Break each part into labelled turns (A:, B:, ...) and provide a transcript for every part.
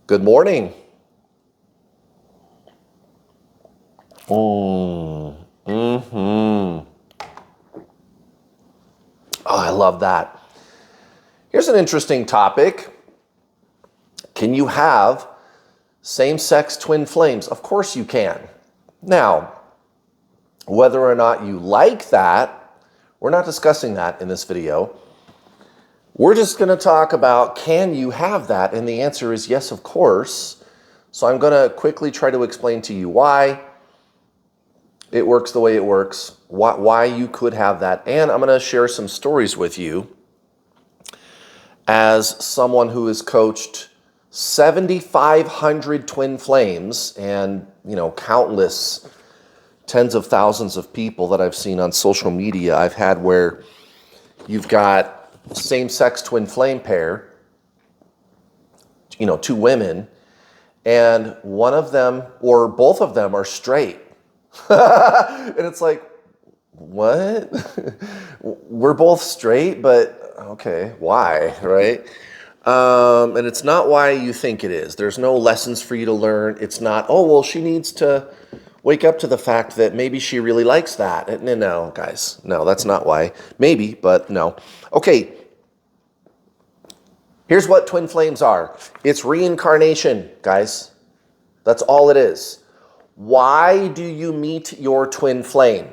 A: Good morning. Oh, I love that. Here's an interesting topic. Can you have same-sex twin flames? Of course you can. Now, whether or not you like that, we're not discussing that in this video. We're just going to talk about, can you have that? And the answer is yes, of course. So I'm going to quickly try to explain to you why it works the way it works, why you could have that. And I'm going to share some stories with you as someone who has coached 7,500 twin flames and, countless tens of thousands of people that I've seen on social media. I've had where you've got same-sex twin flame pair, two women, and one of them or both of them are straight. And it's like, what? We're both straight, but okay, why, right? And it's not why you think it is. There's no lessons for you to learn. It's not, oh, well, she needs to wake up to the fact that maybe she really likes that. No, guys, no, that's not why. Maybe, but no. Okay, here's what twin flames are. It's reincarnation, guys. That's all it is. Why do you meet your twin flame?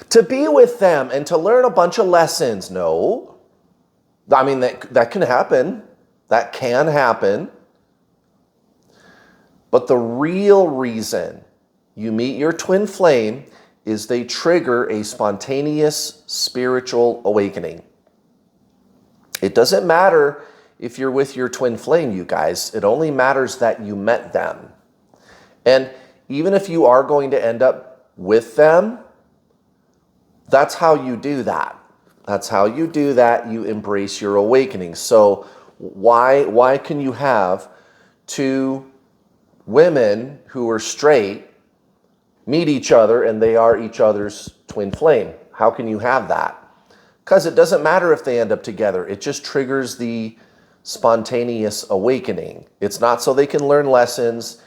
A: To be with them and to learn a bunch of lessons. No. I mean, that can happen. That can happen. But the real reason you meet your twin flame is they trigger a spontaneous spiritual awakening. It doesn't matter if you're with your twin flame, you guys. It only matters that you met them. And even if you are going to end up with them, that's how you do that. That's how you do that. You embrace your awakening. So why can you have two women who are straight meet each other and they are each other's twin flame? How can you have that? Because it doesn't matter if they end up together. It just triggers the spontaneous awakening. It's not so they can learn lessons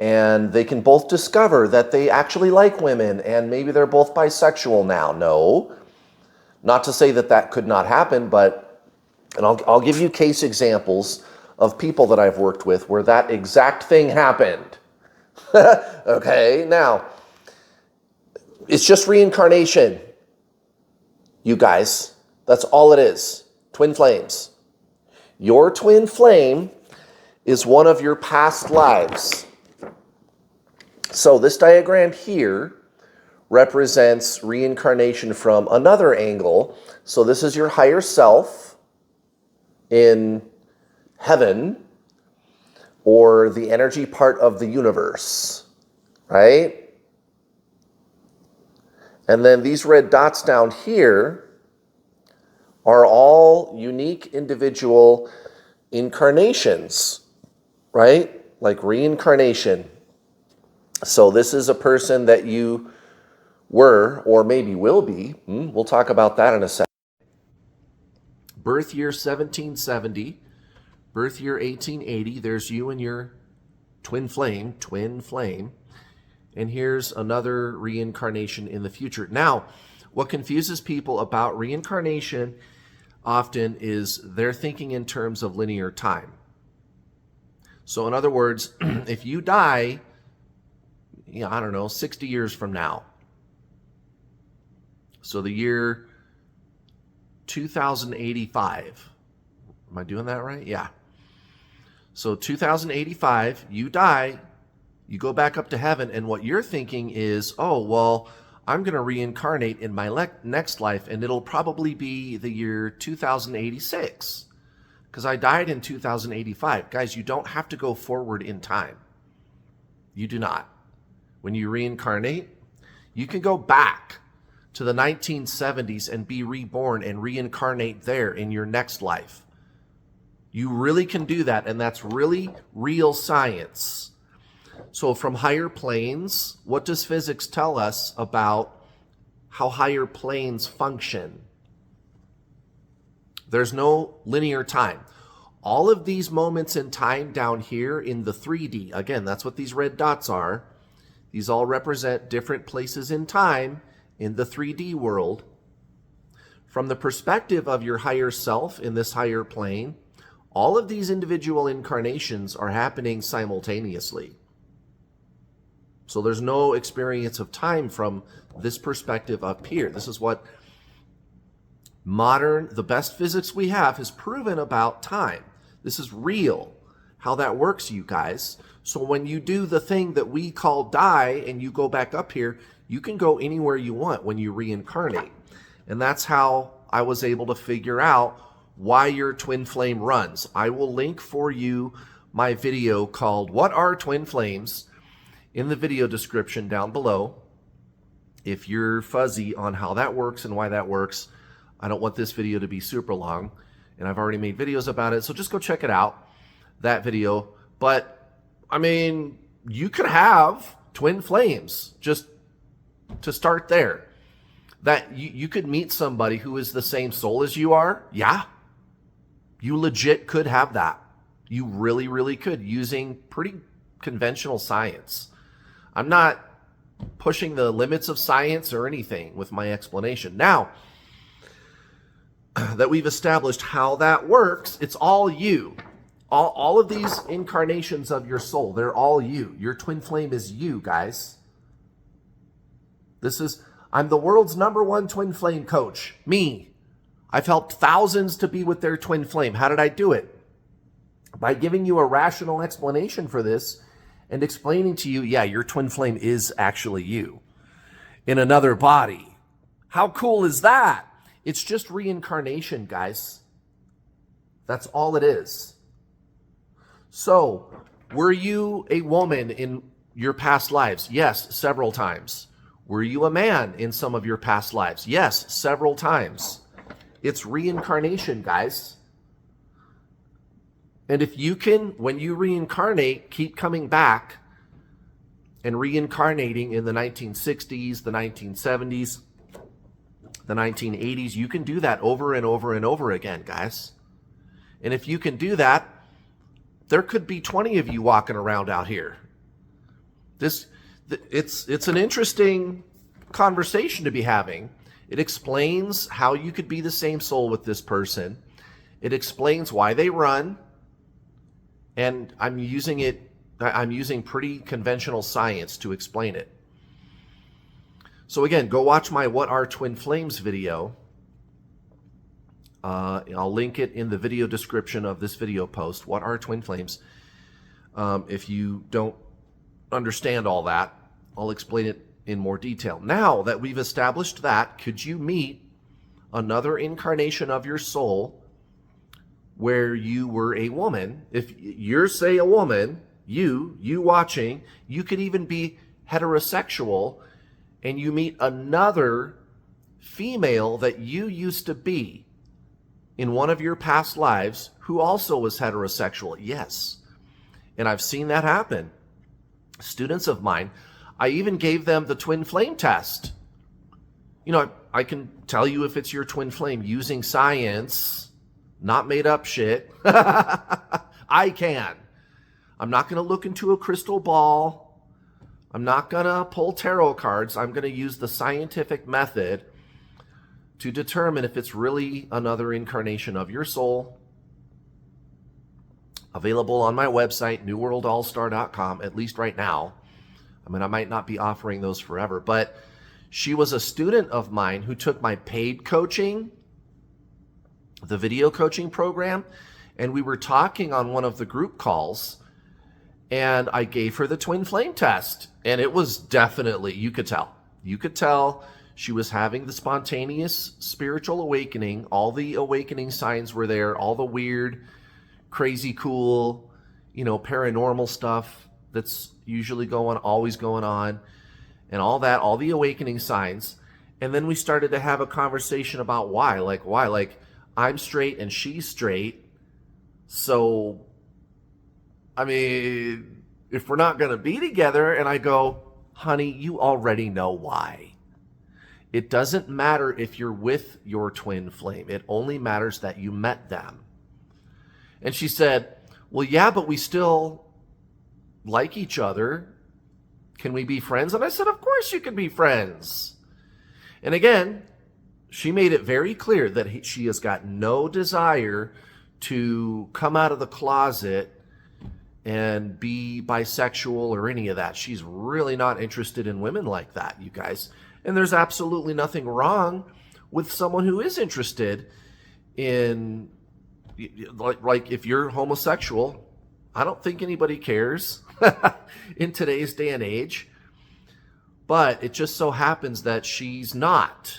A: and they can both discover that they actually like women and maybe they're both bisexual now. No, not to say that that could not happen, but, and I'll give you case examples of people that I've worked with where that exact thing happened. Okay, now, it's just reincarnation, you guys. That's all it is. Twin flames. Your twin flame is one of your past lives. So this diagram here represents reincarnation from another angle. So this is your higher self in heaven, or the energy part of the universe, right? And then these red dots down here are all unique individual incarnations, right? Like reincarnation. So this is a person that you were, or maybe will be. We'll talk about that in a second. Birth year 1770, birth year 1880. There's you and your twin flame. And here's another reincarnation in the future. Now, what confuses people about reincarnation often is they're thinking in terms of linear time. So in other words, if you die, 60 years from now. So the year 2085. Am I doing that right? Yeah. So 2085, you die, you go back up to heaven, and what you're thinking is, oh, well, I'm going to reincarnate in my next life, and it'll probably be the year 2086, because I died in 2085. Guys, you don't have to go forward in time. You do not. When you reincarnate, you can go back to the 1970s and be reborn and reincarnate there in your next life. You really can do that, and that's really real science. So from higher planes, what does physics tell us about how higher planes function? There's no linear time. All of these moments in time down here in the 3D, again, that's what these red dots are. These all represent different places in time in the 3D world. From the perspective of your higher self in this higher plane, all of these individual incarnations are happening simultaneously. So there's no experience of time from this perspective up here. This is what the best physics we have has proven about time. This is real, how that works, you guys. So when you do the thing that we call die and you go back up here, you can go anywhere you want when you reincarnate. And that's how I was able to figure out why your twin flame runs. I will link for you my video called What Are Twin Flames in the video description down below. If you're fuzzy on how that works and why that works, I don't want this video to be super long, and I've already made videos about it, so just go check it out, that video. But, I mean, you could have twin flames, just to start there. That you could meet somebody who is the same soul as you are. Yeah, you legit could have that. You really, really could, using pretty conventional science. I'm not pushing the limits of science or anything with my explanation. Now that we've established how that works, it's all you. All of these incarnations of your soul, they're all you. Your twin flame is you, guys. I'm the world's #1 twin flame coach. Me. I've helped thousands to be with their twin flame. How did I do it? By giving you a rational explanation for this and explaining to you, yeah, your twin flame is actually you in another body. How cool is that? It's just reincarnation, guys. That's all it is. So, were you a woman in your past lives? Yes, several times. Were you a man in some of your past lives? Yes, several times. It's reincarnation, guys. And if you can, when you reincarnate, keep coming back and reincarnating in the 1960s, the 1970s, the 1980s, you can do that over and over and over again, guys. And if you can do that, there could be 20 of you walking around out here. It's an interesting conversation to be having. It explains how you could be the same soul with this person. It explains why they run. And I'm using pretty conventional science to explain it. So again, go watch my What Are Twin Flames video. I'll link it in the video description of this video post. What are twin flames? If you don't understand all that, I'll explain it in more detail. Now that we've established that, could you meet another incarnation of your soul where you were a woman? If you're, say, a woman, you watching, you could even be heterosexual and you meet another female that you used to be in one of your past lives who also was heterosexual. Yes. And I've seen that happen. Students of mine, I even gave them the twin flame test. You know, I can tell you if it's your twin flame using science, not made up shit. I can. I'm not going to look into a crystal ball. I'm not going to pull tarot cards. I'm going to use the scientific method to determine if it's really another incarnation of your soul. Available on my website, newworldallstar.com, at least right now. I mean, I might not be offering those forever, but she was a student of mine who took my paid coaching, the video coaching program, and we were talking on one of the group calls, and I gave her the twin flame test, and it was definitely, you could tell she was having the spontaneous spiritual awakening. All the awakening signs were there, all the weird, crazy, cool, paranormal stuff that's usually always going on, and all that, all the awakening signs. And then we started to have a conversation about why, I'm straight and she's straight. So, I mean, if we're not going to be together, and I go, honey, you already know why. It doesn't matter if you're with your twin flame. It only matters that you met them. And she said, well, yeah, but we still like each other. Can we be friends? And I said, of course you can be friends. And again, she made it very clear that she has got no desire to come out of the closet and be bisexual or any of that. She's really not interested in women like that, you guys. And there's absolutely nothing wrong with someone who is interested in, like if you're homosexual, I don't think anybody cares in today's day and age. But it just so happens that she's not,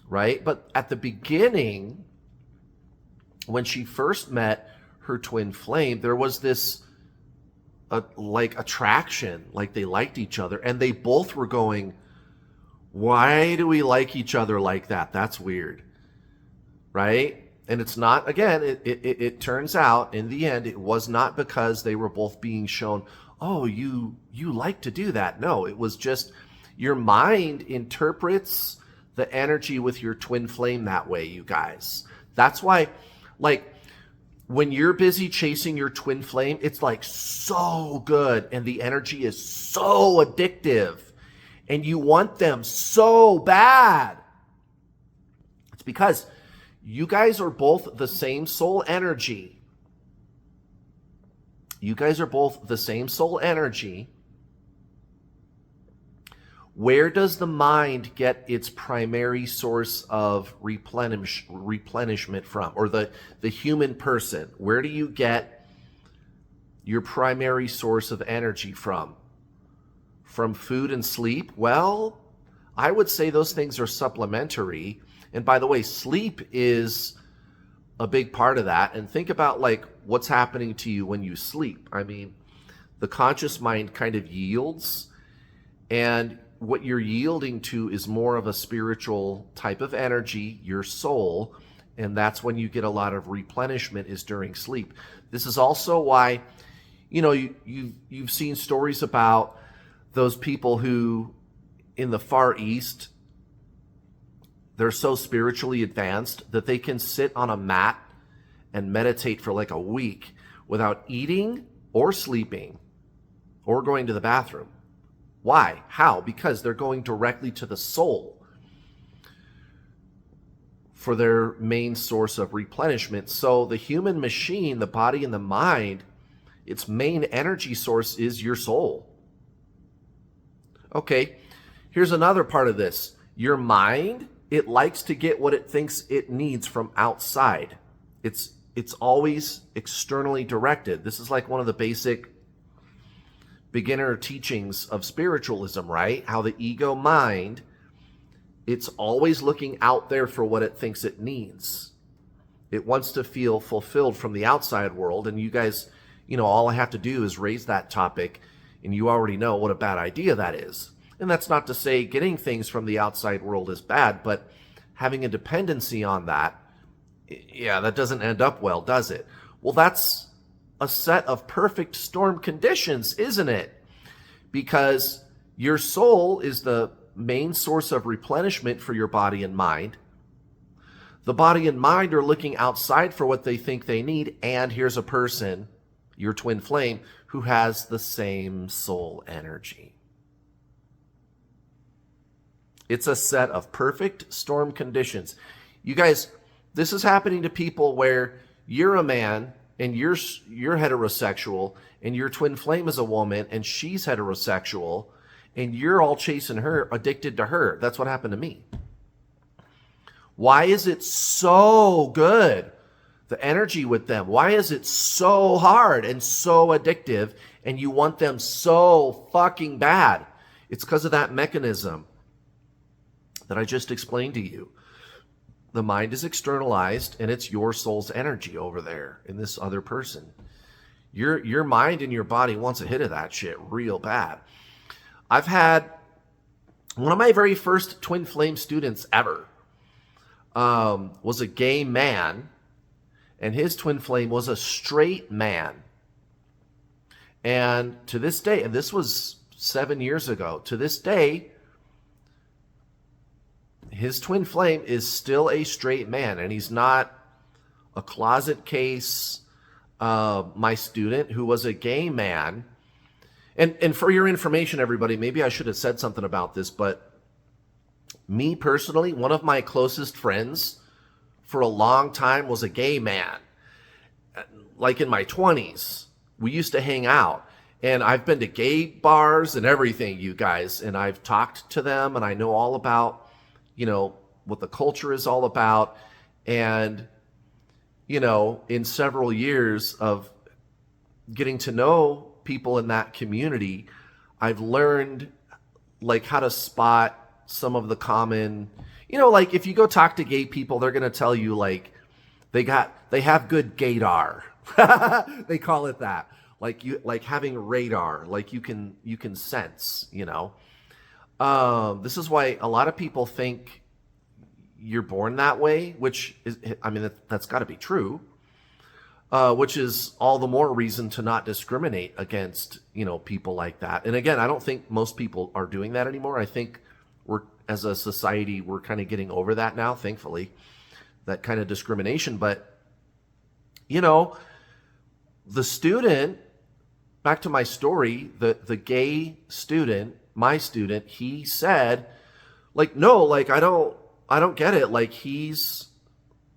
A: right? But at the beginning, when she first met her twin flame, there was this like attraction, like they liked each other, and they both were going, why do we like each other like that? That's weird, right? And it's not, again, it turns out in the end, it was not because they were both being shown, oh, you like to do that. No, it was just your mind interprets the energy with your twin flame that way, you guys. That's why, like, when you're busy chasing your twin flame, it's like so good and the energy is so addictive and you want them so bad. It's because you guys are both the same soul energy. You guys are both the same soul energy. Where does the mind get its primary source of replenishment from? Or the human person? Where do you get your primary source of energy from? From food and sleep? Well, I would say those things are supplementary. And by the way, sleep is a big part of that. And think about like what's happening to you when you sleep. I mean, the conscious mind kind of yields, and what you're yielding to is more of a spiritual type of energy, your soul, and that's when you get a lot of replenishment is during sleep. This is also why, you know, you've seen stories about those people who in the Far East, they're so spiritually advanced that they can sit on a mat and meditate for like a week without eating or sleeping or going to the bathroom. Why? How? Because they're going directly to the soul for their main source of replenishment. So the human machine, the body and the mind, its main energy source is your soul. Okay, here's another part of this. Your mind, it likes to get what it thinks it needs from outside. It's always externally directed. This is like one of the basic beginner teachings of spiritualism, right? How the ego mind, it's always looking out there for what it thinks it needs. It wants to feel fulfilled from the outside world. And you guys, you know, all I have to do is raise that topic and you already know what a bad idea that is. And that's not to say getting things from the outside world is bad, but having a dependency on that, yeah, that doesn't end up well, does it? Well, that's a set of perfect storm conditions, isn't it? Because your soul is the main source of replenishment for your body and mind. The body and mind are looking outside for what they think they need. And here's a person, your twin flame, who has the same soul energy. It's a set of perfect storm conditions. You guys, this is happening to people where you're a man and you're heterosexual and your twin flame is a woman and she's heterosexual and you're all chasing her, addicted to her. That's what happened to me. Why is it so good, the energy with them? Why is it so hard and so addictive and you want them so fucking bad? It's because of that mechanism that I just explained to you. The mind is externalized and it's your soul's energy over there in this other person. Your mind and your body wants a hit of that shit real bad. I've had one of my very first twin flame students ever was a gay man, and his twin flame was a straight man. And to this day, and this was 7 years ago, to this day, his twin flame is still a straight man, and he's not a closet case. My student who was a gay man, and for your information, everybody, maybe I should have said something about this, but me personally, one of my closest friends for a long time was a gay man. Like in my 20s, we used to hang out. And I've been to gay bars and everything, you guys. And I've talked to them and I know all about, what the culture is all about. And, in several years of getting to know people in that community, I've learned like how to spot some of the common, like if you go talk to gay people, they're going to tell you like they have good gaydar. They call it that. Like having radar, like you can sense, this is why a lot of people think you're born that way, which is, that's got to be true, which is all the more reason to not discriminate against, people like that. And again, I don't think most people are doing that anymore. I think as a society, we're kind of getting over that now, thankfully, that kind of discrimination. But, the student, back to my story, the gay student, my student, he said, like, no, like, I don't get it. Like, he's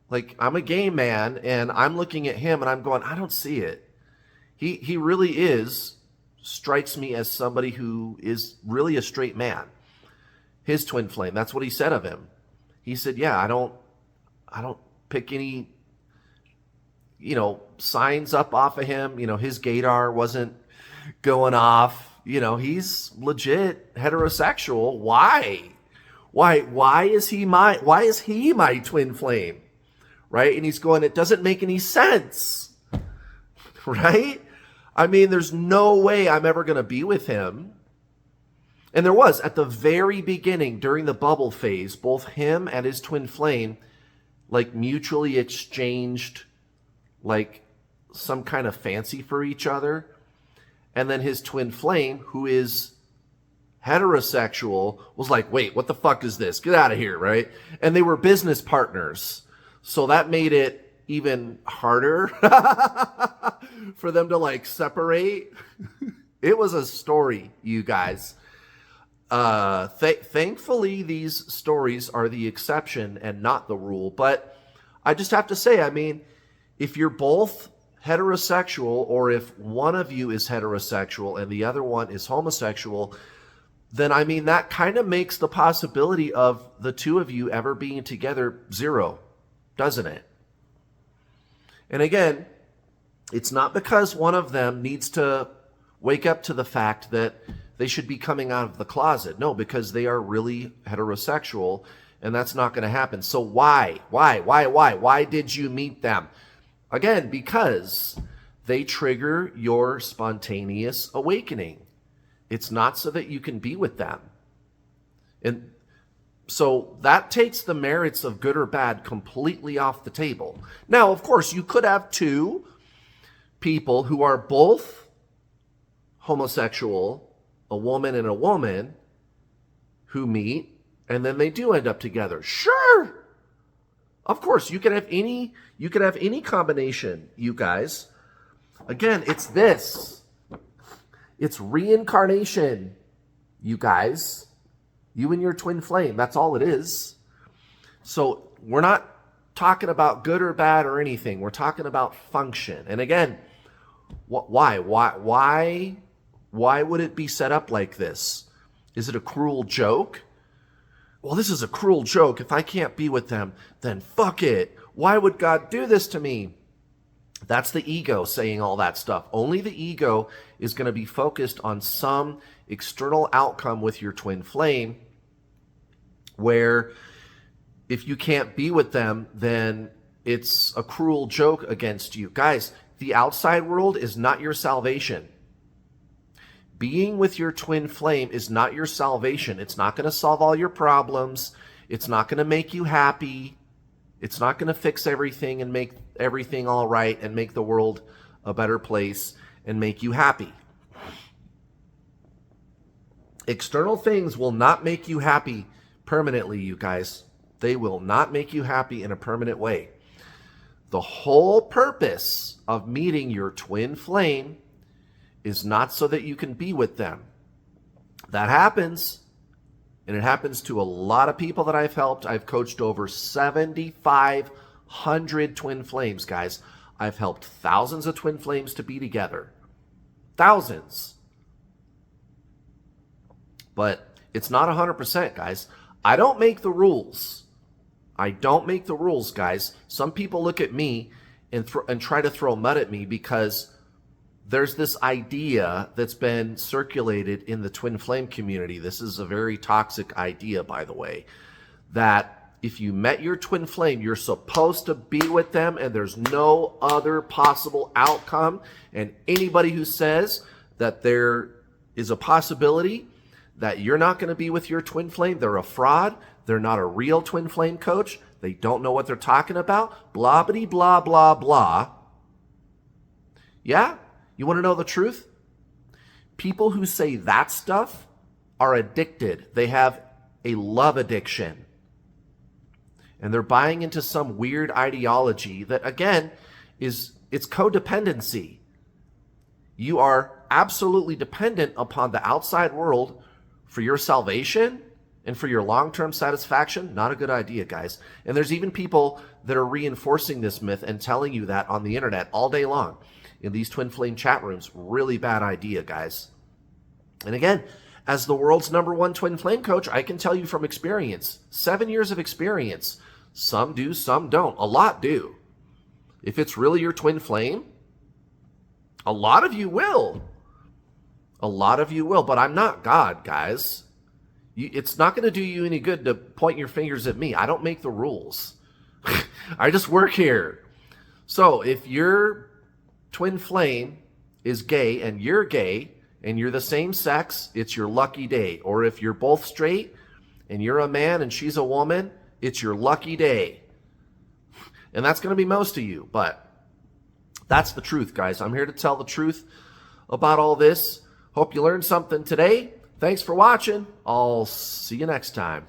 A: like, I'm a gay man and I'm looking at him and I'm going, I don't see it. He really strikes me as somebody who is really a straight man. His twin flame. That's what he said of him. He said, yeah, I don't pick any, signs up off of him. His gaydar wasn't going off. He's legit heterosexual. Why is he my twin flame? Right? And he's going, it doesn't make any sense. Right? There's no way I'm ever going to be with him. And there was, at the very beginning, during the bubble phase, both him and his twin flame, like, mutually exchanged, like, some kind of fancy for each other. And then his twin flame, who is heterosexual, was like, wait, what the fuck is this? Get out of here, right? And they were business partners. So that made it even harder for them to, like, separate. It was a story, you guys. Thankfully, these stories are the exception and not the rule. But I just have to say, if you're both heterosexual, or if one of you is heterosexual and the other one is homosexual, then that kind of makes the possibility of the two of you ever being together zero, doesn't it? And again, it's not because one of them needs to wake up to the fact that they should be coming out of the closet. No, because they are really heterosexual, and that's not going to happen. So why did you meet them? Again, because they trigger your spontaneous awakening. It's not so that you can be with them. And so that takes the merits of good or bad completely off the table. Now, of course, you could have two people who are both homosexual, a woman and a woman, who meet, and then they do end up together. Sure. Of course, you could have any combination, you guys. Again, it's this. It's reincarnation, you guys. You and your twin flame, that's all it is. So we're not talking about good or bad or anything. We're talking about function. And again, why would it be set up like this? Is it a cruel joke? Well, this is a cruel joke. If I can't be with them, then fuck it. Why would God do this to me? That's the ego saying all that stuff. Only the ego is going to be focused on some external outcome with your twin flame, where if you can't be with them, then it's a cruel joke against you. Guys, the outside world is not your salvation. Being with your twin flame is not your salvation. It's not going to solve all your problems. It's not going to make you happy. It's not going to fix everything and make everything all right and make the world a better place and make you happy. External things will not make you happy permanently, you guys. They will not make you happy in a permanent way. The whole purpose of meeting your twin flame is not so that you can be with them. That happens, and it happens to a lot of people that I've helped. I've coached over 7,500 twin flames, guys. I've helped thousands of twin flames to be together. Thousands. But it's not 100%, guys. I don't make the rules. I don't make the rules, guys. Some people look at me and try to throw mud at me because there's this idea that's been circulated in the twin flame community. This is a very toxic idea, by the way, that if you met your twin flame, you're supposed to be with them and there's no other possible outcome. And anybody who says that there is a possibility that you're not going to be with your twin flame, they're a fraud. They're not a real twin flame coach. They don't know what they're talking about. Blah, blah, blah, blah, blah. Yeah? You want to know the truth? People who say that stuff are addicted. They have a love addiction. And they're buying into some weird ideology that, again, it's codependency. You are absolutely dependent upon the outside world for your salvation and for your long-term satisfaction. Not a good idea, guys. And there's even people that are reinforcing this myth and telling you that on the internet all day long in these twin flame chat rooms. Really bad idea, guys. And again, as the world's #1 twin flame coach, I can tell you from experience, 7 years of experience, some do, some don't. A lot do. If it's really your twin flame, a lot of you will. A lot of you will, but I'm not God, guys. It's not going to do you any good to point your fingers at me. I don't make the rules. I just work here. So if your twin flame is gay and you're the same sex, it's your lucky day. Or if you're both straight and you're a man and she's a woman, it's your lucky day. And that's going to be most of you, but that's the truth, guys. I'm here to tell the truth about all this. Hope you learned something today. Thanks for watching. I'll see you next time.